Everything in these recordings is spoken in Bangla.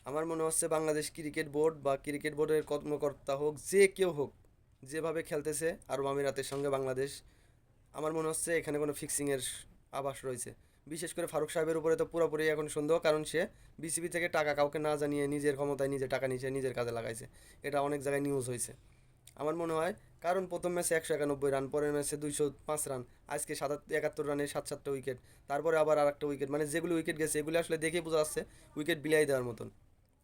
আমার মনে হচ্ছে বাংলাদেশ ক্রিকেট বোর্ড বা ক্রিকেট বোর্ডের কর্মকর্তা হোক, যে কেউ হোক, যেভাবে খেলতেছে আরব আমিরাতের সঙ্গে বাংলাদেশ, আমার মনে হচ্ছে এখানে কোনো ফিক্সিংয়ের আভাস রয়েছে। বিশেষ করে ফারুক সাহেবের উপরে তো পুরোপুরি এখন সন্দেহ, কারণ সে বিসিবি থেকে টাকা কাউকে না জানিয়ে নিজের ক্ষমতায় নিজে টাকা নিচে নিজের কাজে লাগাইছে। এটা অনেক জায়গায় নিউজ হয়েছে। আমার মনে হয়, কারণ প্রথম ম্যাচে 191 রান, পরের ম্যাচে 205 রান, আজকে 71 রানে 7-7টা উইকেট, তারপরে আবার আর একটা উইকেট, মানে যেগুলো উইকেট গেছে এগুলো আসলে দেখে বোঝা যাচ্ছে উইকেট বিলাই দেওয়ার মতন,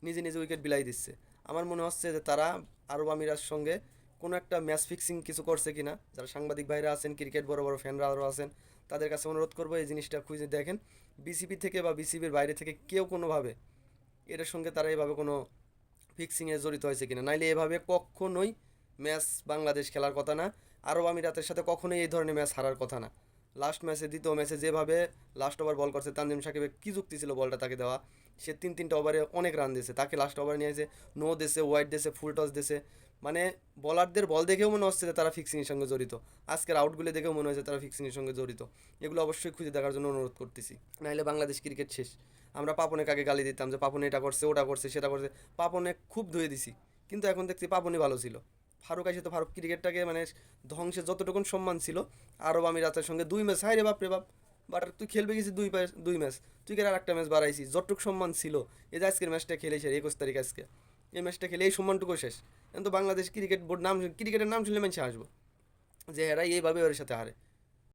নিজে নিজে উইকেট বিলাই দিচ্ছে। আমার মনে হচ্ছে যে তারা আরব আমিরার সঙ্গে কোনো একটা ম্যাচ ফিক্সিং কিছু করছে কিনা। যারা সাংবাদিক ভাইরা আছেন, ক্রিকেট বড় বড় ফ্যানরা আরও আছেন, তাদের কাছে অনুরোধ করবো এই জিনিসটা খুঁজে দেখেন। বিসিবি থেকে বা বিসিবির বাইরে থেকে কেউ কোনোভাবে এটার সঙ্গে তারা এভাবে কোনো ফিক্সিংয়ে জড়িত হয়েছে কিনা, নাইলে এভাবে কখনোই ম্যাচ বাংলাদেশ খেলার কথা না। আরব আমিরাতের সাথে কখনোই এই ধরনের ম্যাচ হারার কথা না। লাস্ট ম্যাচে, দ্বিতীয় ম্যাচে যেভাবে লাস্ট ওভার বল করছে, তানজিম সাকিবের কী যুক্তি ছিল বলটা তাকে দেওয়া? সে তিনটা ওভারে অনেক রান দিয়েছে, তাকে লাস্ট ওভারে নিয়ে এসে নো দেশে, ওয়াইড দেশে, ফুল টস দেশে। মানে বলারদের বল দেখেও মনে হচ্ছে যে তারা ফিক্সিংয়ের সঙ্গে জড়িত, আজকের আউটগুলো দেখেও মনে হচ্ছে তারা ফিক্সিংয়ের সঙ্গে জড়িত। এগুলো অবশ্যই খুঁজে দেখার জন্য অনুরোধ করতেছি, নাহলে বাংলাদেশ ক্রিকেট শেষ। আমরা পাপনের কাকে গালি দিতাম যে পাপন এটা করছে, ওটা করছে, সেটা করছে, পাপনে খুব ধুয়ে দিছি, কিন্তু এখন দেখছি পাপনই ভালো ছিল। ফারুক আসে তো ফারুক ক্রিকেটটাকে মানে ধ্বংসের যতটুকুন সম্মান ছিল আরব আমিরাতের সঙ্গে 2 ম্যাচ, হায় রে বাপ রে বাপ। বাট তুই খেলবে গেছিস 2 ম্যাচ, তুই আর একটা ম্যাচ বাড়াইছিস, যতটুকু সম্মান ছিল এই যে আজকের ম্যাচটা খেলেছে 21 তারিখ, আজকে এই ম্যাচটা খেলে এই সম্মানটুকু শেষ। কিন্তু বাংলাদেশ ক্রিকেট বোর্ড নাম, ক্রিকেটের নাম শুনলে মানুষ আসবো যে এরা এইভাবে ওর সাথে হারে।